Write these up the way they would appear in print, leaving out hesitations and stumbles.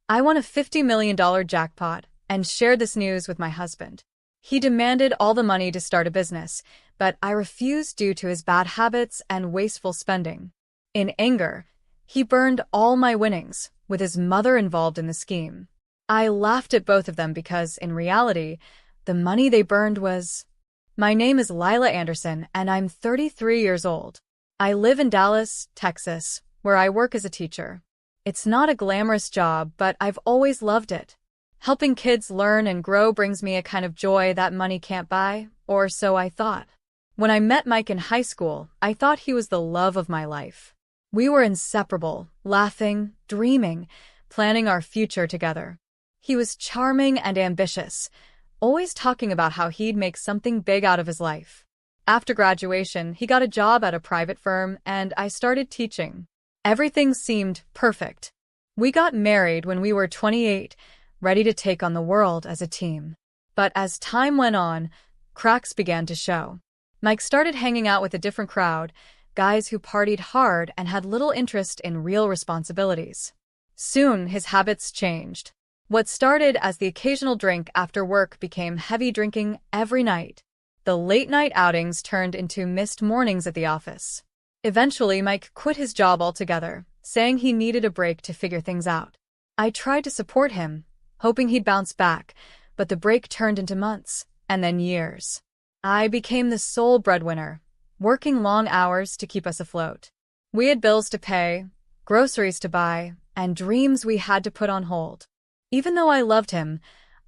I won a $50 million jackpot and shared this news with my husband. He demanded all the money to start a business, but I refused due to his bad habits and wasteful spending. In anger, he burned all my winnings, with his mother involved in the scheme. I laughed at both of them because, in reality, the money they burned was... My name is Lila Anderson, and I'm 33 years old. I live in Dallas, Texas, where I work as a teacher. It's not a glamorous job, but I've always loved it. Helping kids learn and grow brings me a kind of joy that money can't buy, or so I thought. When I met Mike in high school, I thought he was the love of my life. We were inseparable, laughing, dreaming, planning our future together. He was charming and ambitious, always talking about how he'd make something big out of his life. After graduation, he got a job at a private firm, and I started teaching. Everything seemed perfect. We got married when we were 28, ready to take on the world as a team. But as time went on, cracks began to show. Mike started hanging out with a different crowd, guys who partied hard and had little interest in real responsibilities. Soon, his habits changed. What started as the occasional drink after work became heavy drinking every night. The late-night outings turned into missed mornings at the office. Eventually, Mike quit his job altogether, saying he needed a break to figure things out. I tried to support him, hoping he'd bounce back, but the break turned into months, and then years. I became the sole breadwinner, working long hours to keep us afloat. We had bills to pay, groceries to buy, and dreams we had to put on hold. Even though I loved him,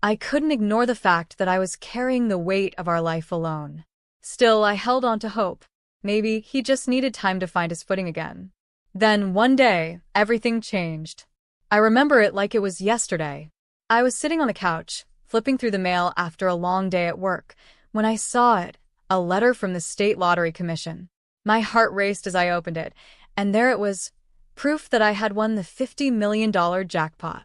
I couldn't ignore the fact that I was carrying the weight of our life alone. Still, I held on to hope. Maybe he just needed time to find his footing again. Then, one day, everything changed. I remember it like it was yesterday. I was sitting on the couch, flipping through the mail after a long day at work, when I saw it, a letter from the State Lottery Commission. My heart raced as I opened it, and there it was, proof that I had won the $50 million jackpot.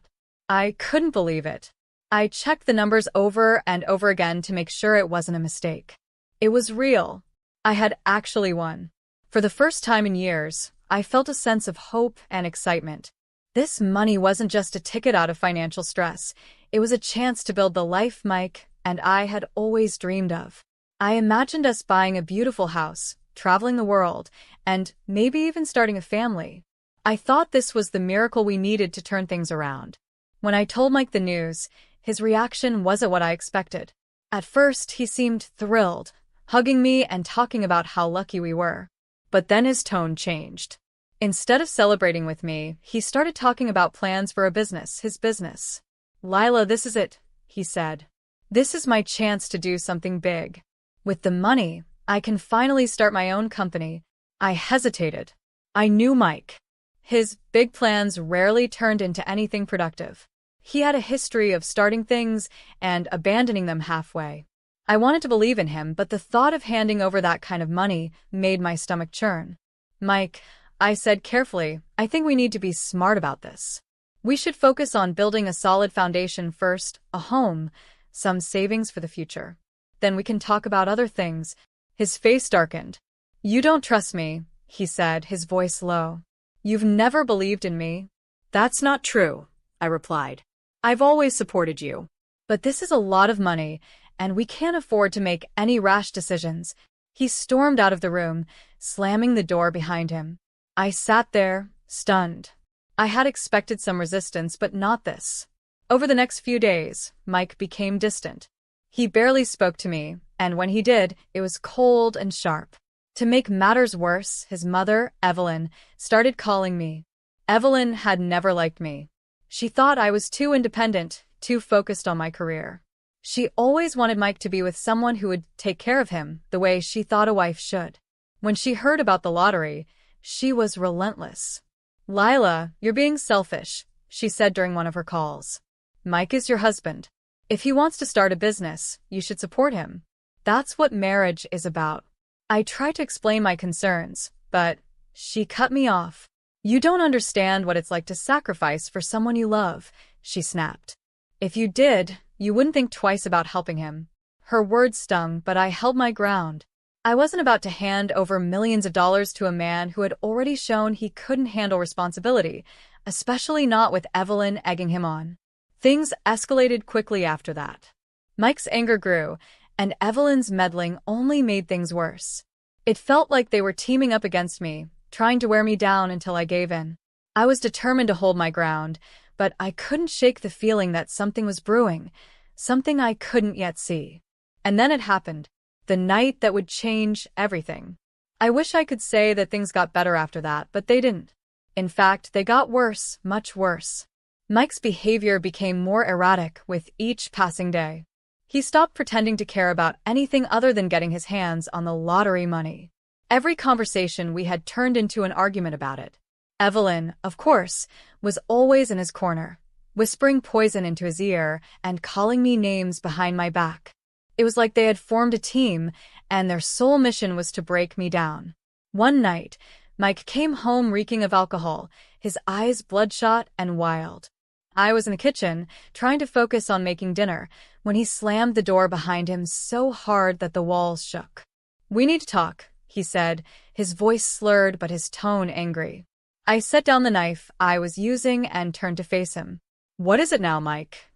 I couldn't believe it. I checked the numbers over and over again to make sure it wasn't a mistake. It was real. I had actually won. For the first time in years, I felt a sense of hope and excitement. This money wasn't just a ticket out of financial stress. It was a chance to build the life Mike and I had always dreamed of. I imagined us buying a beautiful house, traveling the world, and maybe even starting a family. I thought this was the miracle we needed to turn things around. When I told Mike the news, his reaction wasn't what I expected. At first, he seemed thrilled, hugging me and talking about how lucky we were. But then his tone changed. Instead of celebrating with me, he started talking about plans for a business, his business. "Lila, this is it," he said. "This is my chance to do something big. With the money, I can finally start my own company." I hesitated. I knew Mike. His big plans rarely turned into anything productive. He had a history of starting things and abandoning them halfway. I wanted to believe in him, but the thought of handing over that kind of money made my stomach churn. "Mike," I said carefully, "I think we need to be smart about this. We should focus on building a solid foundation first, a home, some savings for the future. Then we can talk about other things." His face darkened. "You don't trust me," he said, his voice low. "You've never believed in me." "That's not true," I replied. "I've always supported you. But this is a lot of money, and we can't afford to make any rash decisions." He stormed out of the room, slamming the door behind him. I sat there, stunned. I had expected some resistance, but not this. Over the next few days, Mike became distant. He barely spoke to me, and when he did, it was cold and sharp. To make matters worse, his mother, Evelyn, started calling me. Evelyn had never liked me. She thought I was too independent, too focused on my career. She always wanted Mike to be with someone who would take care of him, the way she thought a wife should. When she heard about the lottery, she was relentless. "Lila, you're being selfish," she said during one of her calls. "Mike is your husband. If he wants to start a business, you should support him. That's what marriage is about." I tried to explain my concerns, but she cut me off. "You don't understand what it's like to sacrifice for someone you love," she snapped. "If you did, you wouldn't think twice about helping him." Her words stung, but I held my ground. I wasn't about to hand over millions of dollars to a man who had already shown he couldn't handle responsibility. especially not with Evelyn egging him on. Things escalated quickly after that. Mike's anger grew, and Evelyn's meddling only made things worse. It felt like they were teaming up against me, trying to wear me down until I gave in. I was determined to hold my ground, but I couldn't shake the feeling that something was brewing, something I couldn't yet see. And then it happened, the night that would change everything. I wish I could say that things got better after that, but they didn't. In fact, they got worse, much worse. Mike's behavior became more erratic with each passing day. He stopped pretending to care about anything other than getting his hands on the lottery money. Every conversation we had turned into an argument about it. Evelyn, of course, was always in his corner, whispering poison into his ear and calling me names behind my back. It was like they had formed a team, and their sole mission was to break me down. One night, Mike came home reeking of alcohol, his eyes bloodshot and wild. I was in the kitchen, trying to focus on making dinner, when he slammed the door behind him so hard that the walls shook. "We need to talk," he said, his voice slurred but his tone angry. I set down the knife I was using and turned to face him. "What is it now, Mike?"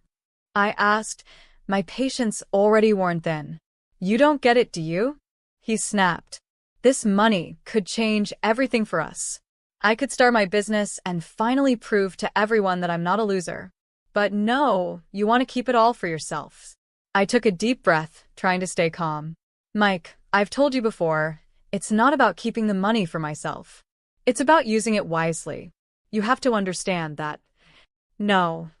I asked, my patience already worn thin. "You don't get it, do you?" He snapped. "This money could change everything for us. I could start my business and finally prove to everyone that I'm not a loser. But no, you want to keep it all for yourself." I took a deep breath, trying to stay calm. "Mike, I've told you before, it's not about keeping the money for myself. It's about using it wisely. You have to understand that." "No,"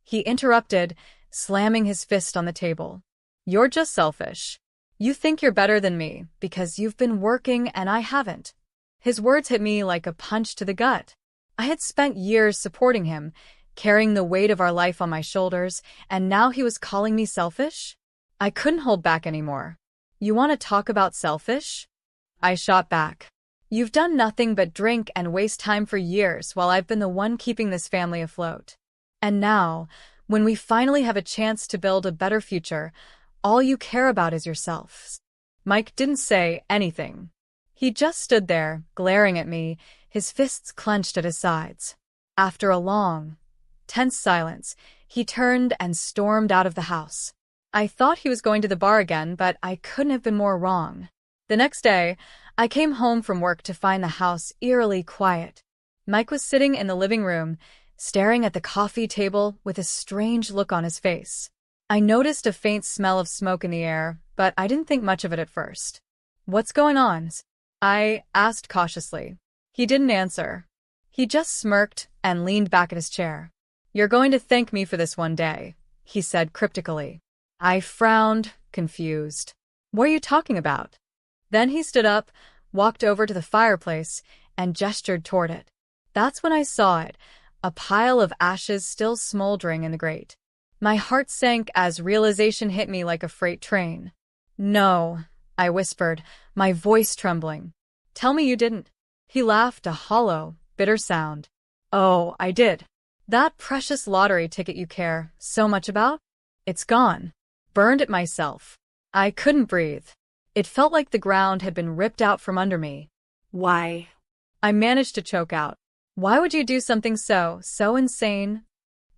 he interrupted, slamming his fist on the table. "You're just selfish. You think you're better than me because you've been working and I haven't." His words hit me like a punch to the gut. I had spent years supporting him, carrying the weight of our life on my shoulders, and now he was calling me selfish? I couldn't hold back anymore. "You want to talk about selfish?" I shot back. "You've done nothing but drink and waste time for years while I've been the one keeping this family afloat. And now, when we finally have a chance to build a better future, all you care about is yourself." Mike didn't say anything. He just stood there, glaring at me, his fists clenched at his sides. After a long, tense silence, he turned and stormed out of the house. I thought he was going to the bar again, but I couldn't have been more wrong. The next day, I came home from work to find the house eerily quiet. Mike was sitting in the living room, staring at the coffee table with a strange look on his face. I noticed a faint smell of smoke in the air, but I didn't think much of it at first. "What's going on?" I asked cautiously. He didn't answer. He just smirked and leaned back in his chair. "You're going to thank me for this one day," he said cryptically. I frowned, confused. "What are you talking about?" Then he stood up, walked over to the fireplace, and gestured toward it. That's when I saw it, a pile of ashes still smoldering in the grate. My heart sank as realization hit me like a freight train. "No," I whispered, my voice trembling. "Tell me you didn't." He laughed, a hollow, bitter sound. "Oh, I did. That precious lottery ticket you care so much about? It's gone. Burned it myself." I couldn't breathe. It felt like the ground had been ripped out from under me. "Why?" I managed to choke out. "Why would you do something so insane?"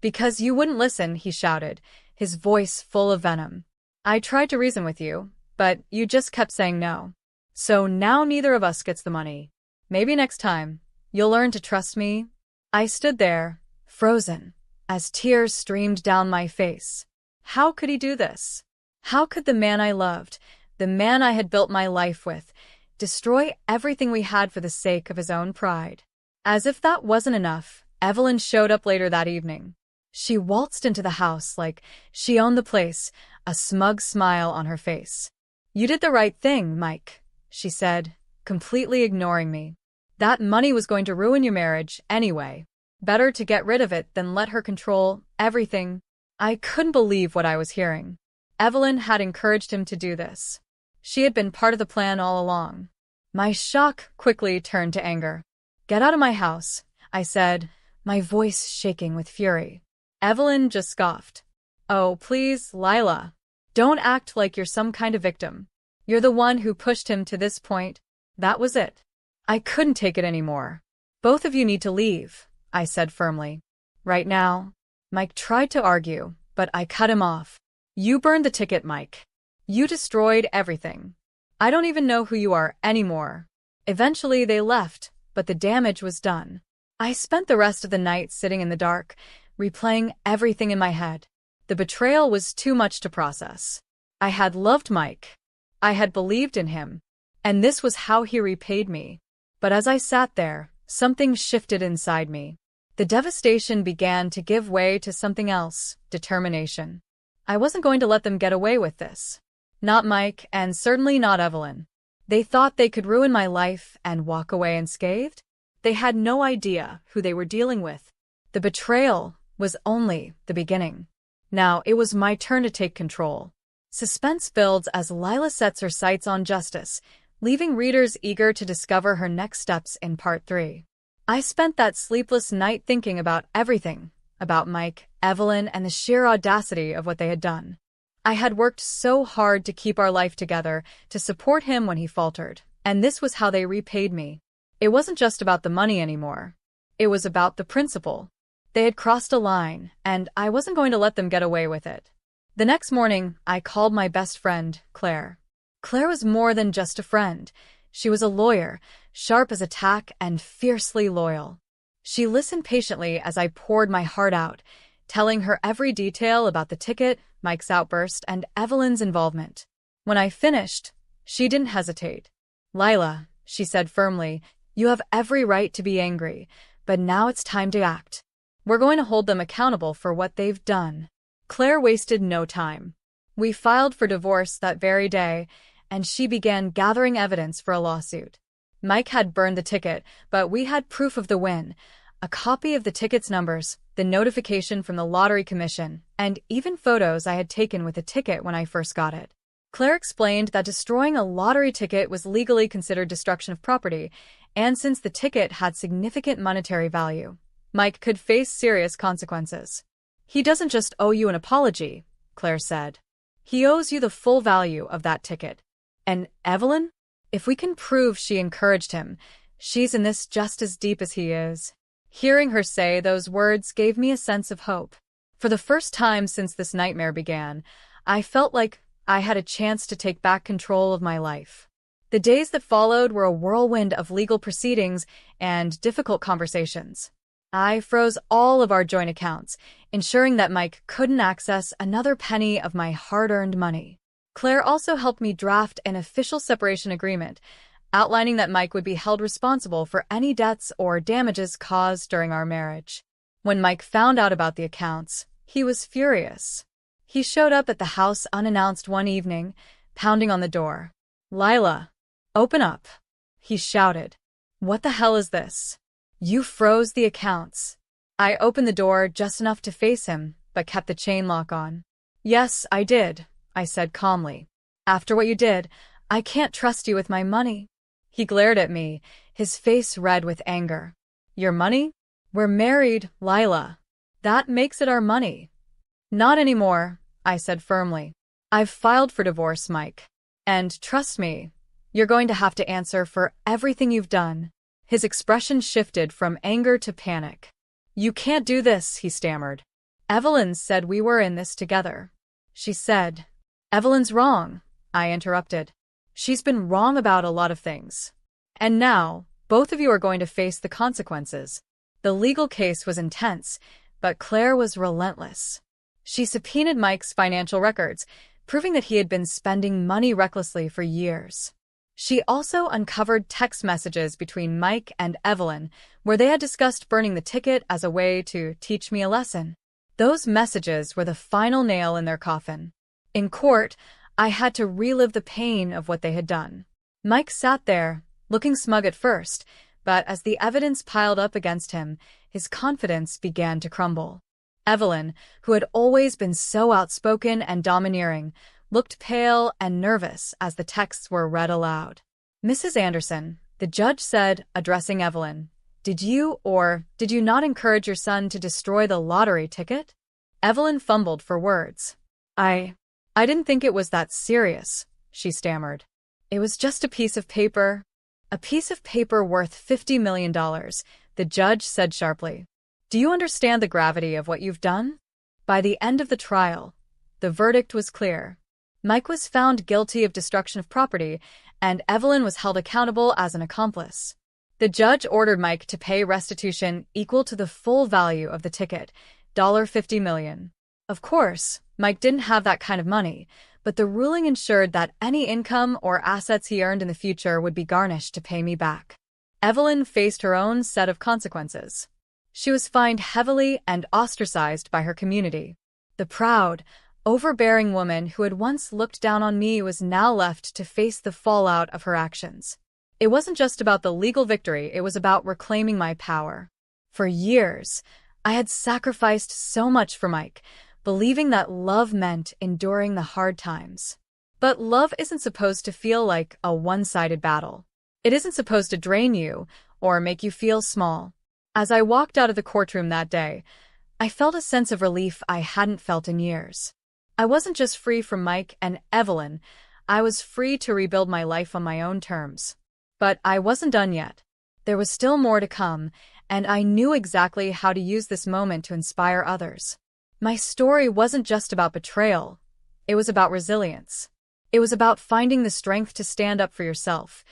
"Because you wouldn't listen," he shouted, his voice full of venom. "I tried to reason with you, but you just kept saying no. So now neither of us gets the money. Maybe next time, you'll learn to trust me." I stood there, frozen, as tears streamed down my face. How could he do this? How could the man I loved, the man I had built my life with, destroy everything we had for the sake of his own pride? As if that wasn't enough, Evelyn showed up later that evening. She waltzed into the house like she owned the place, a smug smile on her face. "You did the right thing, Mike," she said, completely ignoring me. "That money was going to ruin your marriage anyway. Better to get rid of it than let her control everything." I couldn't believe what I was hearing. Evelyn had encouraged him to do this. She had been part of the plan all along. My shock quickly turned to anger. "Get out of my house," I said, my voice shaking with fury. Evelyn just scoffed. "Oh, please, Lila. Don't act like you're some kind of victim. You're the one who pushed him to this point. That was it." I couldn't take it anymore. "Both of you need to leave," I said firmly. Right now? Mike tried to argue, but I cut him off. You burned the ticket, Mike. You destroyed everything. I don't even know who you are anymore. Eventually they left, but the damage was done. I spent the rest of the night sitting in the dark, replaying everything in my head. The betrayal was too much to process. I had loved Mike. I had believed in him. And this was how he repaid me. But as I sat there, something shifted inside me. The devastation began to give way to something else, determination. I wasn't going to let them get away with this. Not Mike, and certainly not Evelyn. They thought they could ruin my life and walk away unscathed? They had no idea who they were dealing with. The betrayal was only the beginning. Now it was my turn to take control. Suspense builds as Lila sets her sights on justice, leaving readers eager to discover her next steps in Part 3. I spent that sleepless night thinking about everything, about Mike, Evelyn, and the sheer audacity of what they had done. I had worked so hard to keep our life together, to support him when he faltered, and this was how they repaid me. It wasn't just about the money anymore. It was about the principle. They had crossed a line, and I wasn't going to let them get away with it. The next morning, I called my best friend, Claire. Claire was more than just a friend. She was a lawyer, sharp as a tack and fiercely loyal. She listened patiently as I poured my heart out, telling her every detail about the ticket, Mike's outburst, and Evelyn's involvement. When I finished, she didn't hesitate. Lila, she said firmly, you have every right to be angry, but now it's time to act. We're going to hold them accountable for what they've done. Claire wasted no time. We filed for divorce that very day, and she began gathering evidence for a lawsuit. Mike had burned the ticket, but we had proof of the win. A copy of the ticket's numbers, the notification from the Lottery Commission, and even photos I had taken with the ticket when I first got it. Claire explained that destroying a lottery ticket was legally considered destruction of property, and since the ticket had significant monetary value, Mike could face serious consequences. He doesn't just owe you an apology, Claire said. He owes you the full value of that ticket. And Evelyn? If we can prove she encouraged him, she's in this just as deep as he is. Hearing her say those words gave me a sense of hope. For the first time since this nightmare began, I felt like I had a chance to take back control of my life. The days that followed were a whirlwind of legal proceedings and difficult conversations. I froze all of our joint accounts, ensuring that Mike couldn't access another penny of my hard-earned money. Claire also helped me draft an official separation agreement, outlining that Mike would be held responsible for any debts or damages caused during our marriage. When Mike found out about the accounts, he was furious. He showed up at the house unannounced one evening, pounding on the door. "Lila, open up," he shouted. "What the hell is this? You froze the accounts." I opened the door just enough to face him, but kept the chain lock on. "Yes, I did," I said calmly. "After what you did, I can't trust you with my money." He glared at me, his face red with anger. "Your money? We're married, Lila. That makes it our money." "Not anymore," I said firmly. "I've filed for divorce, Mike. And trust me, you're going to have to answer for everything you've done." His expression shifted from anger to panic. "You can't do this," he stammered. "Evelyn said we were in this together." She said. "Evelyn's wrong," I interrupted. "She's been wrong about a lot of things. And now, both of you are going to face the consequences." The legal case was intense, but Claire was relentless. She subpoenaed Mike's financial records, proving that he had been spending money recklessly for years. She also uncovered text messages between Mike and Evelyn, where they had discussed burning the ticket as a way to teach me a lesson. Those messages were the final nail in their coffin. In court, I had to relive the pain of what they had done. Mike sat there, looking smug at first, but as the evidence piled up against him, his confidence began to crumble. Evelyn, who had always been so outspoken and domineering, looked pale and nervous as the texts were read aloud. "Mrs. Anderson," the judge said, addressing Evelyn, "did you or did you not encourage your son to destroy the lottery ticket?" Evelyn fumbled for words. I didn't think it was that serious," she stammered. "It was just a piece of paper." "A piece of paper worth $50 million, the judge said sharply. Do you understand the gravity of what you've done? By the end of the trial, the verdict was clear. Mike was found guilty of destruction of property, and Evelyn was held accountable as an accomplice. The judge ordered Mike to pay restitution equal to the full value of the ticket, $50 million. Of course, Mike didn't have that kind of money, but the ruling ensured that any income or assets he earned in the future would be garnished to pay me back. Evelyn faced her own set of consequences. She was fined heavily and ostracized by her community. The proud, overbearing woman who had once looked down on me was now left to face the fallout of her actions. It wasn't just about the legal victory, it was about reclaiming my power. For years, I had sacrificed so much for Mike, believing that love meant enduring the hard times. But love isn't supposed to feel like a one-sided battle. It isn't supposed to drain you or make you feel small. As I walked out of the courtroom that day, I felt a sense of relief I hadn't felt in years. I wasn't just free from Mike and Evelyn, I was free to rebuild my life on my own terms. But I wasn't done yet. There was still more to come, and I knew exactly how to use this moment to inspire others. My story wasn't just about betrayal. It was about resilience. It was about finding the strength to stand up for yourself,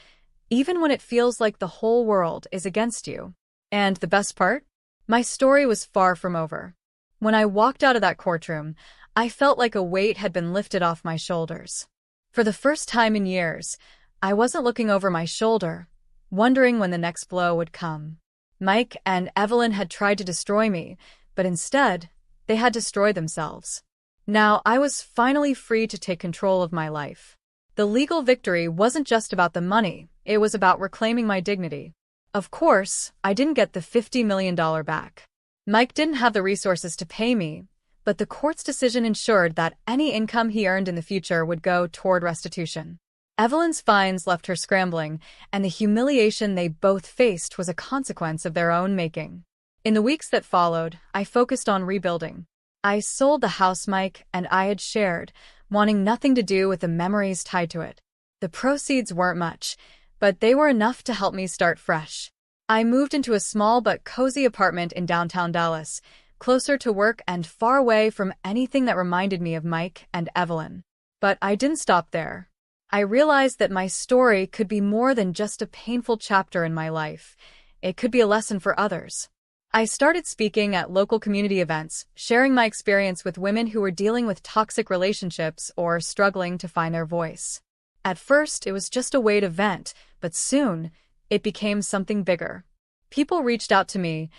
even when it feels like the whole world is against you. And the best part? My story was far from over. When I walked out of that courtroom, I felt like a weight had been lifted off my shoulders. For the first time in years, I wasn't looking over my shoulder, wondering when the next blow would come. Mike and Evelyn had tried to destroy me, but instead, they had destroyed themselves. Now I was finally free to take control of my life. The legal victory wasn't just about the money, it was about reclaiming my dignity. Of course, I didn't get the $50 million back. Mike didn't have the resources to pay me, but the court's decision ensured that any income he earned in the future would go toward restitution. Evelyn's fines left her scrambling, and the humiliation they both faced was a consequence of their own making. In the weeks that followed, I focused on rebuilding. I sold the house Mike and I had shared, wanting nothing to do with the memories tied to it. The proceeds weren't much, but they were enough to help me start fresh. I moved into a small but cozy apartment in downtown Dallas, closer to work and far away from anything that reminded me of Mike and Evelyn. But I didn't stop there. I realized that my story could be more than just a painful chapter in my life. It could be a lesson for others. I started speaking at local community events, sharing my experience with women who were dealing with toxic relationships or struggling to find their voice. At first, it was just a way to vent, but soon, it became something bigger. People reached out to me,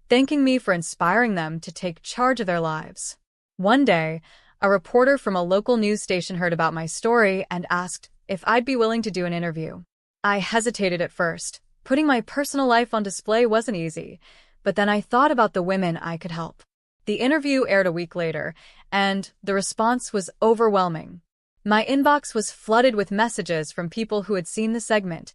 thanking me for inspiring them to take charge of their lives. One day, a reporter from a local news station heard about my story and asked if I'd be willing to do an interview. I hesitated at first. Putting my personal life on display wasn't easy, but then I thought about the women I could help. The interview aired a week later, and the response was overwhelming. My inbox was flooded with messages from people who had seen the segment,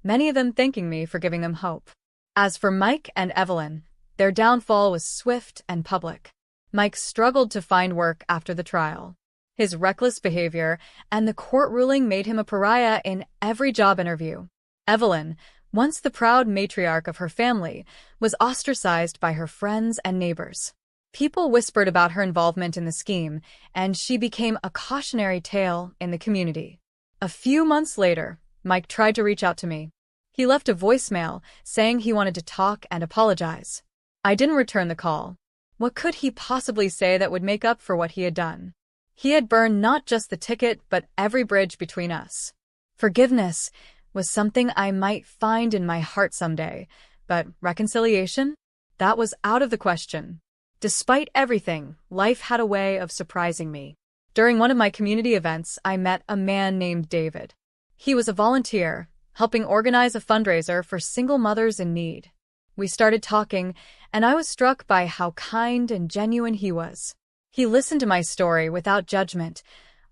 many of them thanking me for giving them hope. As for Mike and Evelyn, their downfall was swift and public. Mike struggled to find work after the trial. His reckless behavior and the court ruling made him a pariah in every job interview. Evelyn, once the proud matriarch of her family, was ostracized by her friends and neighbors. People whispered about her involvement in the scheme, and she became a cautionary tale in the community. A few months later, Mike tried to reach out to me. He left a voicemail saying he wanted to talk and apologize. I didn't return the call. What could he possibly say that would make up for what he had done? He had burned not just the ticket, but every bridge between us. Forgiveness was something I might find in my heart someday, but reconciliation? That was out of the question. Despite everything, life had a way of surprising me. During one of my community events, I met a man named David. He was a volunteer, helping organize a fundraiser for single mothers in need. We started talking, and I was struck by how kind and genuine he was. He listened to my story without judgment,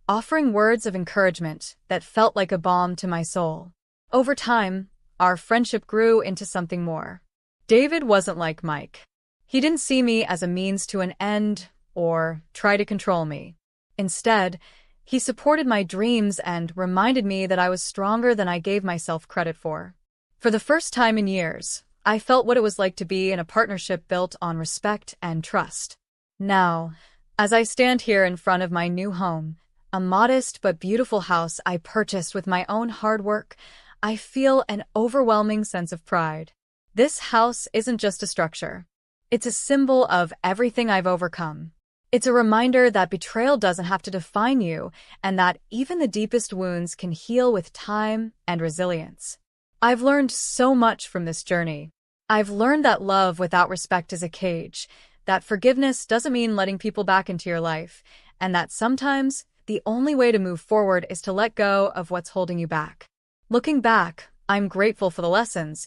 offering words of encouragement that felt like a balm to my soul. Over time, our friendship grew into something more. David wasn't like Mike. He didn't see me as a means to an end or try to control me. Instead, he supported my dreams and reminded me that I was stronger than I gave myself credit for. For the first time in years, I felt what it was like to be in a partnership built on respect and trust. Now, as I stand here in front of my new home, a modest but beautiful house I purchased with my own hard work, I feel an overwhelming sense of pride. This house isn't just a structure. It's a symbol of everything I've overcome. It's a reminder that betrayal doesn't have to define you and that even the deepest wounds can heal with time and resilience. I've learned so much from this journey. I've learned that love without respect is a cage, that forgiveness doesn't mean letting people back into your life, and that sometimes the only way to move forward is to let go of what's holding you back. Looking back, I'm grateful for the lessons,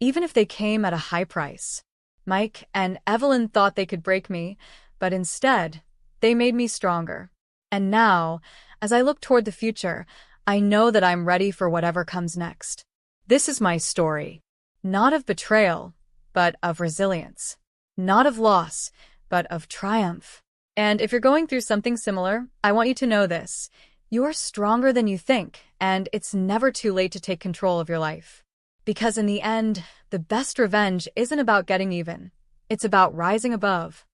even if they came at a high price. Mike and Evelyn thought they could break me, but instead, they made me stronger. And now, as I look toward the future, I know that I'm ready for whatever comes next. This is my story, not of betrayal, but of resilience. Not of loss, but of triumph. And if you're going through something similar, I want you to know this. You're stronger than you think, and it's never too late to take control of your life. Because in the end, the best revenge isn't about getting even. It's about rising above.